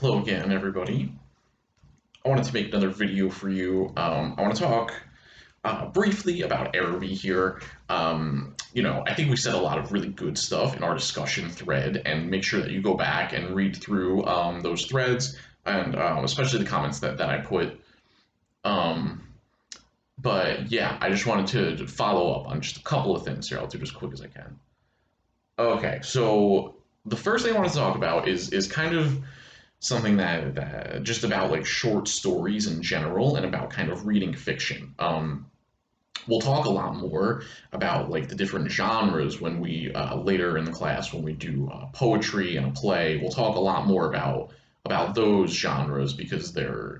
Hello again, everybody. I wanted to make another video for you. I want to talk briefly about Araby here. I think we said a lot of really good stuff in our discussion thread, and make sure that you go back and read through those threads, and especially the comments that I put. Um, but yeah, I just wanted to follow up on just a couple of things here. I'll do it as quick as I can. Okay, so the first thing I want to talk about is kind of something that just about like short stories in general and about kind of reading fiction. We'll talk a lot more about like the different genres when we later in the class when we do poetry and a play. We'll talk a lot more about those genres because they're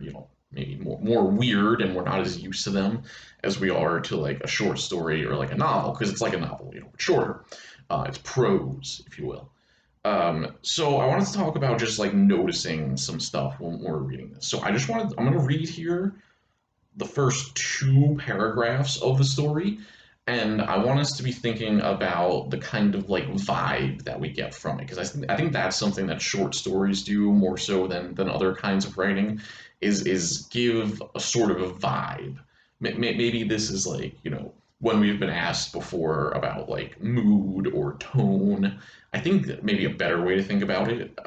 maybe more weird and we're not as used to them as we are to like a short story or like a novel because it's like a novel, it's shorter. It's prose, if you will. So I wanted to talk about just like noticing some stuff when we're reading this. I'm going to read here the first two paragraphs of the story, and I want us to be thinking about the kind of like vibe that we get from it, because I think that's something that short stories do more so than other kinds of writing, is give a sort of a vibe. Maybe this is like, when we've been asked before about like mood or tone. I think that maybe a better way to think about it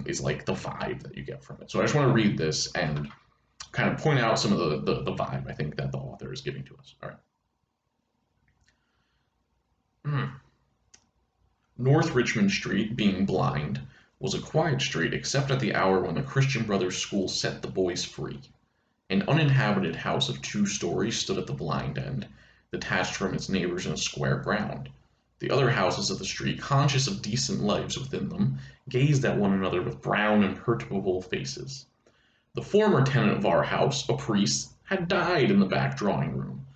is like the vibe that you get from it. So I just want to read this and kind of point out some of the vibe I think that the author is giving to us. All right. North Richmond Street, being blind, was a quiet street except at the hour when the Christian Brothers School set the boys free. An uninhabited house of 2 stories stood at the blind end, detached from its neighbors in a square ground. The other houses of the street, conscious of decent lives within them, gazed at one another with brown, imperturbable faces. The former tenant of our house, a priest, had died in the back drawing room.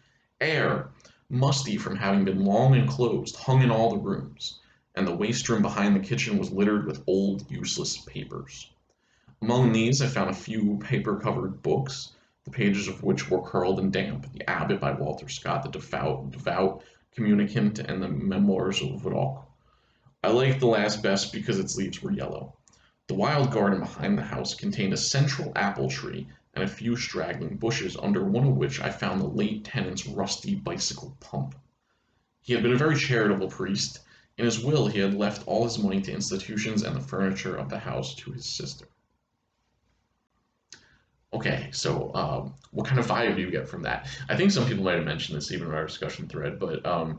Air, musty from having been long enclosed, hung in all the rooms, and the waste room behind the kitchen was littered with old, useless papers. Among these I found a few paper-covered books, the pages of which were curled and damp: The Abbot by Walter Scott, The Devout Communicant, and the Memoirs of Vidocq. I liked the last best because its leaves were yellow. The wild garden behind the house contained a central apple tree and a few straggling bushes, under one of which I found the late tenant's rusty bicycle pump. He had been a very charitable priest. In his will he had left all his money to institutions and the furniture of the house to his sister. Okay, so what kind of vibe do you get from that? I think some people might have mentioned this even in our discussion thread, but I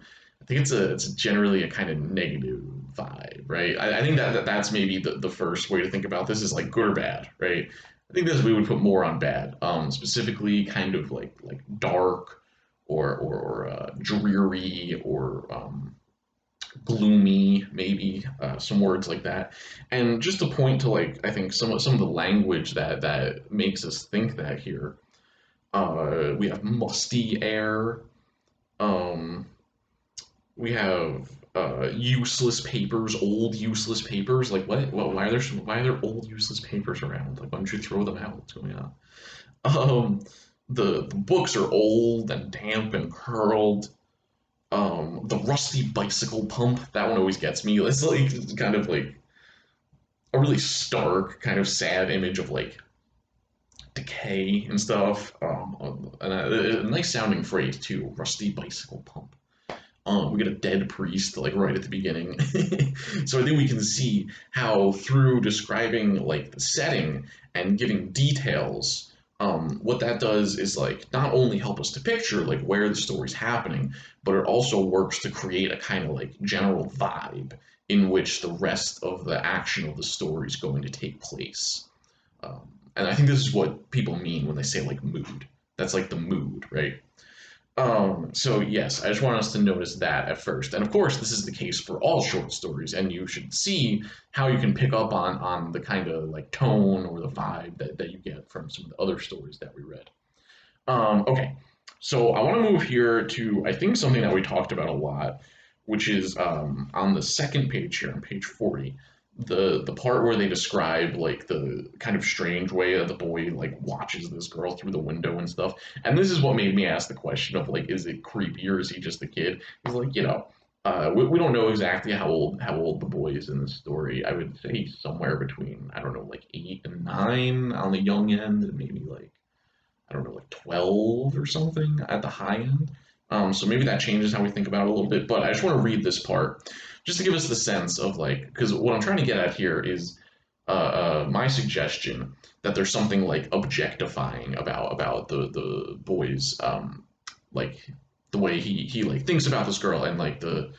think it's generally a kind of negative vibe, right? I think that's maybe the first way to think about this is like good or bad, right? I think this we would put more on bad, specifically kind of like dark or dreary or gloomy, maybe some words like that. And just to point to like I think some of the language that makes us think that here. We have musty air. Um, we have useless papers, old useless papers. Like what? Why are there old useless papers around? Like why don't you throw them out? What's going on? Um, the books are old and damp and curled. The rusty bicycle pump, that one always gets me. It's like kind of like a really stark, kind of sad image of like decay and stuff. And a nice sounding phrase too, rusty bicycle pump. We get a dead priest like right at the beginning. So I think we can see how through describing like the setting and giving details, what that does is like not only help us to picture like where the story's happening, but it also works to create a kind of like general vibe in which the rest of the action of the story is going to take place. Um, and I think this is what people mean when they say like mood. That's like the mood, right? So yes, I just want us to notice that at first. And of course, this is the case for all short stories, and you should see how you can pick up on the kind of like tone or the vibe that you get from some of the other stories that we read. Okay, so I want to move here to I think something that we talked about a lot, which is on the second page here on page 40, the part where they describe like the kind of strange way that the boy like watches this girl through the window and stuff. And this is what made me ask the question of like, is it creepy or is he just a kid? He's like, we don't know exactly how old the boy is in the story. I would say somewhere between I don't know like 8 and 9 on the young end, and maybe like, I don't know, like 12 or something at the high end. So maybe that changes how we think about it a little bit. But I just want to read this part just to give us the sense of like, because what I'm trying to get at here is my suggestion that there's something like objectifying about the boys, like the way he like thinks about this girl and like the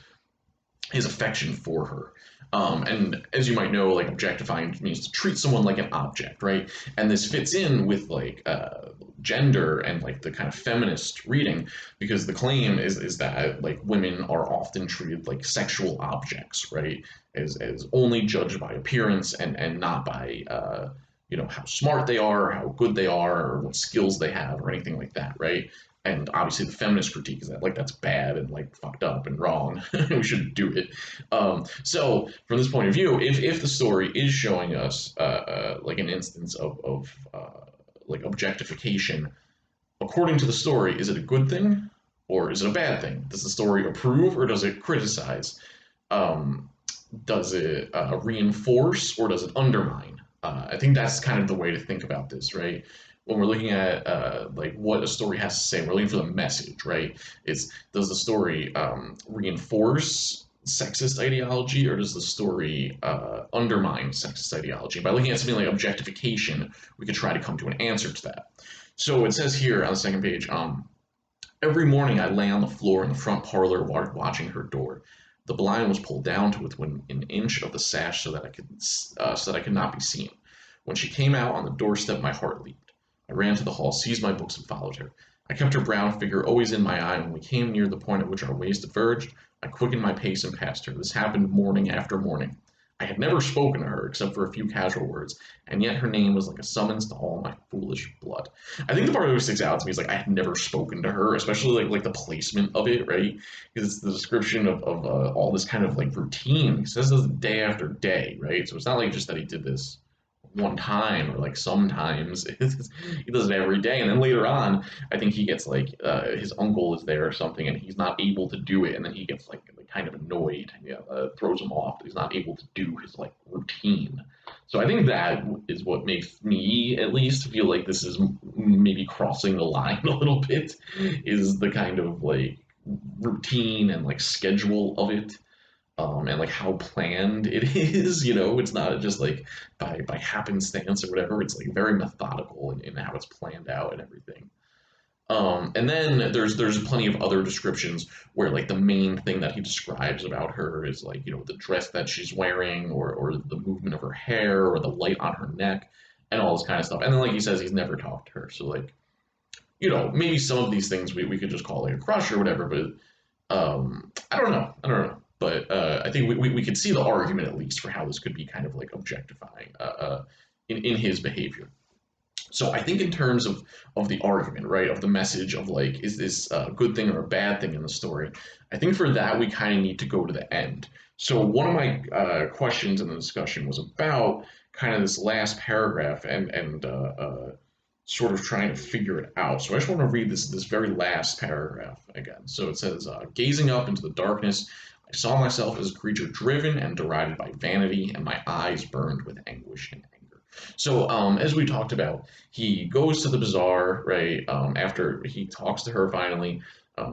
his affection for her. And as you might know, like objectifying means to treat someone like an object, right? And this fits in with like gender and like the kind of feminist reading, because the claim is that like women are often treated like sexual objects, right? As only judged by appearance and not by you know, how smart they are, how good they are, or what skills they have, or anything like that, right? And obviously the feminist critique is that like that's bad and like fucked up and wrong. We shouldn't do it. So from this point of view, if the story is showing us like an instance of like objectification, according to the story, is it a good thing or is it a bad thing? Does the story approve or does it criticize? Um, does it reinforce or does it undermine? I think that's kind of the way to think about this, right? When we're looking at like what a story has to say, we're looking for the message, right? It's does the story reinforce sexist ideology or does the story undermine sexist ideology? By looking at something like objectification, we could try to come to an answer to that. So it says here on the second page, every morning I lay on the floor in the front parlor watching her door. The blind was pulled down to within an inch of the sash so that I could not be seen. When she came out on the doorstep, my heart leaped. I ran to the hall, seized my books, and followed her. I kept her brown figure always in my eye, and when we came near the point at which our ways diverged, I quickened my pace and passed her. This happened morning after morning. I had never spoken to her except for a few casual words, and yet her name was like a summons to all my foolish blood. I think the part that sticks out to me is like I had never spoken to her, especially like the placement of it, right? Because it's the description of all this kind of like routine. He says this day after day, right? So it's not like just that he did this one time or like sometimes. He does it every day, and then later on I think he gets like his uncle is there or something and he's not able to do it, and then he gets like kind of annoyed, yeah, throws him off that he's not able to do his like routine. So I think that is what makes me at least feel like this is maybe crossing the line a little bit, is the kind of like routine and like schedule of it, and like how planned it is. You know, it's not just like by happenstance or whatever. It's like very methodical in how it's planned out and everything. And then there's plenty of other descriptions where like the main thing that he describes about her is like, you know, the dress that she's wearing or the movement of her hair or the light on her neck and all this kind of stuff. And then like he says he's never talked to her. So like, you know, maybe some of these things we could just call like a crush or whatever, but I don't know. I don't know. But I think we could see the argument at least for how this could be kind of like objectifying in his behavior. So I think in terms of the argument, right, of the message of like, is this a good thing or a bad thing in the story? I think for that we kind of need to go to the end. So one of my questions in the discussion was about kind of this last paragraph and sort of trying to figure it out. So I just want to read this very last paragraph again. So it says, gazing up into the darkness, I saw myself as a creature driven and derided by vanity, and my eyes burned with anguish and anger. So, as we talked about, he goes to the bazaar, right? After he talks to her finally,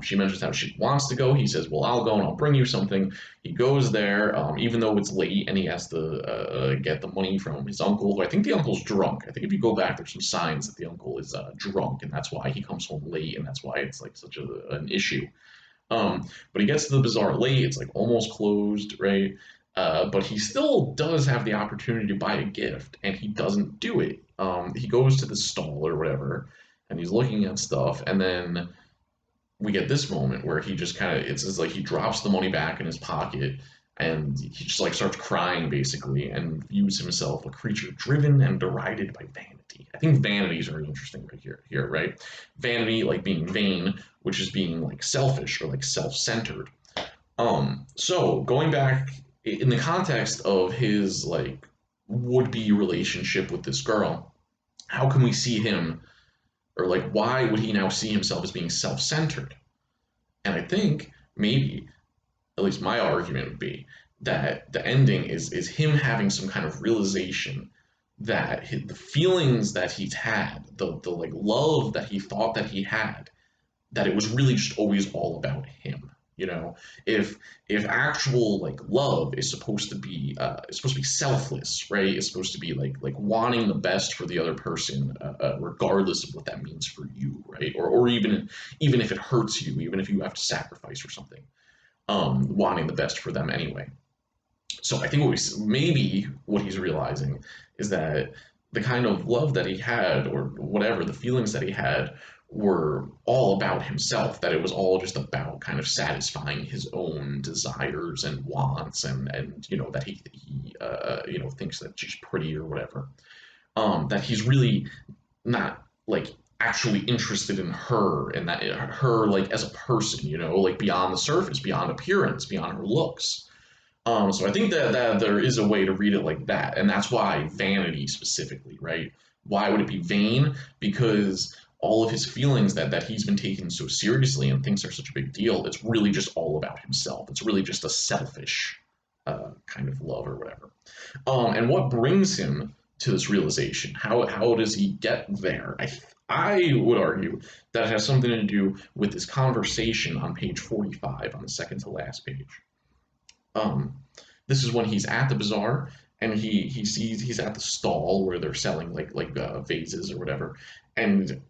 she mentions how she wants to go. He says, well, I'll go and I'll bring you something. He goes there, even though it's late, and he has to get the money from his uncle, who I think the uncle's drunk. I think if you go back, there's some signs that the uncle is drunk, and that's why he comes home late, and that's why it's like such an issue. But he gets to the bazaar late. It's like almost closed, right? But he still does have the opportunity to buy a gift, and he doesn't do it. He goes to the stall or whatever, and he's looking at stuff, and then we get this moment where he just kind of, it's just like he drops the money back in his pocket, and he just like starts crying basically, and views himself a creature driven and derided by vanity. I think vanity is very interesting right here, right? Vanity, like being vain, which is being like selfish or like self-centered. So going back in the context of his like would-be relationship with this girl, how can we see him, or like why would he now see himself as being self-centered? And I think maybe, at least my argument would be that the ending is him having some kind of realization the feelings that he's had, the like love that he thought that he had, that it was really just always all about him. You know, if actual like love is supposed to be selfless, right? It's supposed to be like wanting the best for the other person, regardless of what that means for you, right? Or even if it hurts you, even if you have to sacrifice or something, wanting the best for them anyway. So I think maybe what he's realizing is that the kind of love that he had, or whatever, the feelings that he had, were all about himself, that it was all just about kind of satisfying his own desires and wants, and that he thinks that she's pretty or whatever. That he's really not like actually interested in her, and that her like as a person, like beyond the surface, beyond appearance, beyond her looks. So I think that there is a way to read it like that, and that's why vanity specifically, right? Why would it be vain? Because all of his feelings that he's been taking so seriously and thinks are such a big deal, it's really just all about himself. It's really just a selfish kind of love or whatever. And what brings him to this realization? How does he get there? I would argue that it has something to do with this conversation on page 45, on the second to last page. Um, this is when he's at the bazaar, and he sees he's at the stall where they're selling vases or whatever, and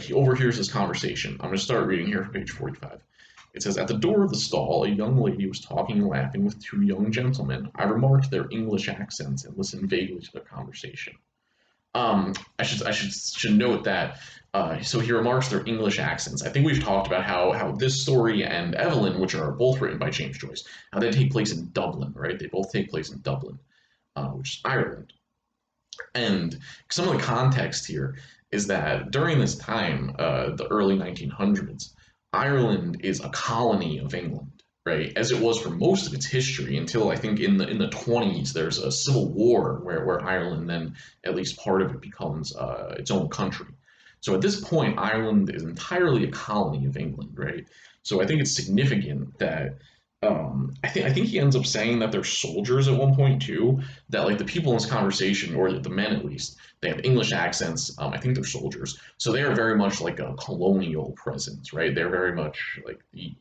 he overhears this conversation. I'm going to start reading here from page 45. It says, "At the door of the stall, a young lady was talking and laughing with two young gentlemen. I remarked their English accents and listened vaguely to their conversation." I should note that. So he remarks their English accents. I think we've talked about how this story and Evelyn, which are both written by James Joyce, how they take place in Dublin, right? They both take place in Dublin, which is Ireland. And some of the context here is that during this time, the early 1900s, Ireland is a colony of England, right? As it was for most of its history until I think in the 20s, there's a civil war where Ireland then, at least part of it, becomes its own country. So at this point, Ireland is entirely a colony of England, right? So I think it's significant that I think he ends up saying that they're soldiers at one point too. That like the people in this conversation, or the men at least, they have English accents. I think they're soldiers, so they are very much like a colonial presence, right? They're very much like the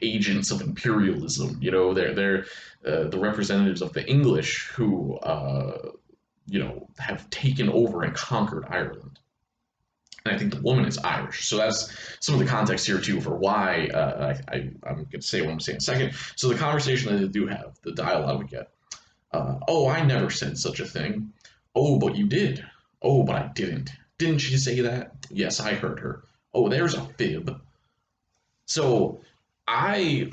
agents of imperialism. They're the representatives of the English who have taken over and conquered Ireland. And I think the woman is Irish. So that's some of the context here too for why I'm going to say what I'm saying in a second. So the conversation that they do have, the dialogue we get. Oh, I never said such a thing. Oh, but you did. Oh, but I didn't. Didn't she say that? Yes, I heard her. Oh, there's a fib. So I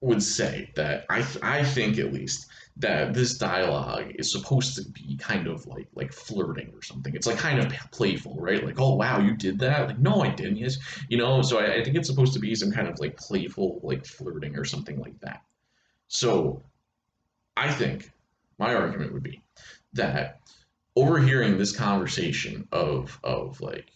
would say that I think at least that this dialogue is supposed to be kind of like flirting or something. It's like kind of playful, right? Like, oh wow, you did that? Like, no, I didn't. Yes, So I think it's supposed to be some kind of like playful, like flirting or something like that. So I think my argument would be that overhearing this conversation of like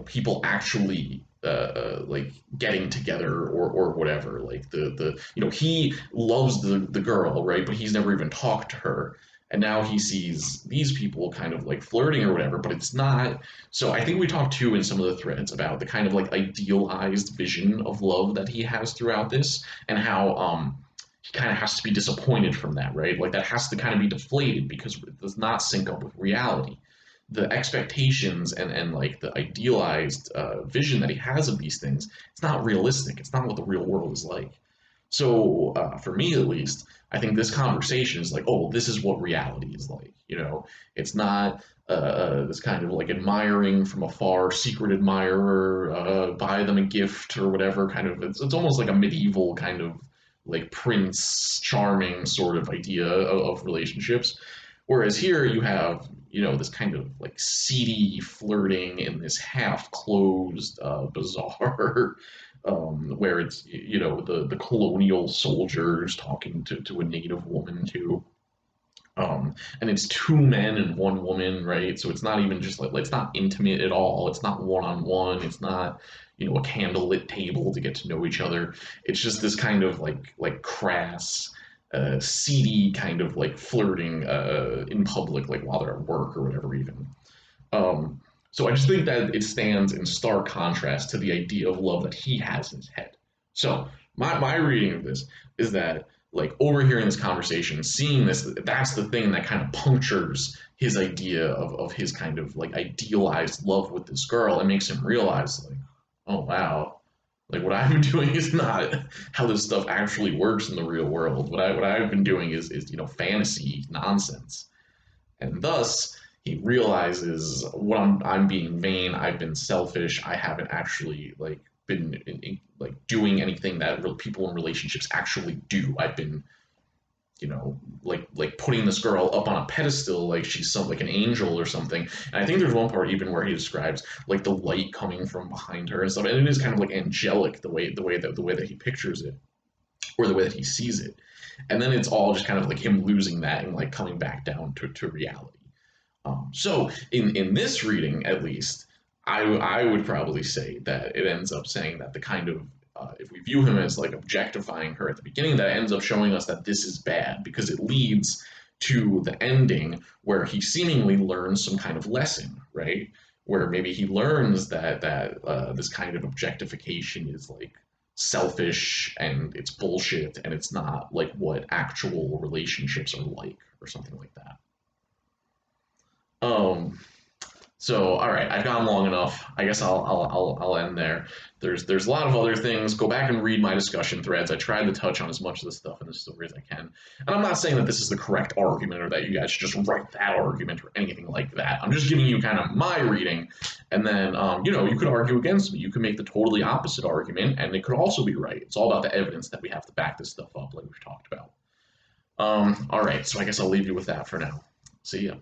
people actually like getting together or whatever, like the he loves the girl, right, but he's never even talked to her, and now he sees these people kind of like flirting or whatever, but it's not. So I think we talked too in some of the threads about the kind of like idealized vision of love that he has throughout this, and how he kind of has to be disappointed from that, right? Like that has to kind of be deflated because it does not sync up with reality. The expectations and like the idealized vision that he has of these things, it's not realistic. It's not what the real world is like. So for me at least, I think this conversation is like, oh, this is what reality is like. It's not this kind of like admiring from afar, secret admirer, buy them a gift or whatever kind of. It's almost like a medieval kind of like Prince Charming sort of idea of relationships. Whereas here you have, this kind of like seedy flirting in this half-closed bazaar, where it's, the colonial soldiers talking to a native woman too. And it's two men and one woman, right? So it's not even just like it's not intimate at all. It's not one-on-one. It's not, a candlelit table to get to know each other. It's just this kind of like crass, seedy kind of like flirting in public, like while they're at work or whatever, even. Um, so I just think that it stands in stark contrast to the idea of love that he has in his head. So my reading of this is that like overhearing this conversation, seeing this, that's the thing that kind of punctures his idea of his kind of like idealized love with this girl and makes him realize like, oh wow, like what I've been doing is not how this stuff actually works in the real world. What I've been doing is fantasy nonsense. And thus he realizes what I'm being vain, I've been selfish, I haven't actually like been like doing anything that people in relationships actually do. I've been like putting this girl up on a pedestal like she's some like an angel or something. And I think there's one part even where he describes like the light coming from behind her and stuff, and it is kind of like angelic the way that he pictures it, or the way that he sees it. And then it's all just kind of like him losing that and like coming back down to reality. So in this reading, at least, I would probably say that it ends up saying that the kind of if we view him as like objectifying her at the beginning, that ends up showing us that this is bad because it leads to the ending where he seemingly learns some kind of lesson, right? Where maybe he learns that this kind of objectification is like selfish and it's bullshit and it's not like what actual relationships are like or something like that. Um, so, all right, I've gone long enough. I guess I'll end there. There's a lot of other things. Go back and read my discussion threads. I tried to touch on as much of this stuff in the story as I can. And I'm not saying that this is the correct argument or that you guys should just write that argument or anything like that. I'm just giving you kind of my reading, and then you could argue against me. You could make the totally opposite argument, and it could also be right. It's all about the evidence that we have to back this stuff up, like we've talked about. All right, so I guess I'll leave you with that for now. See ya.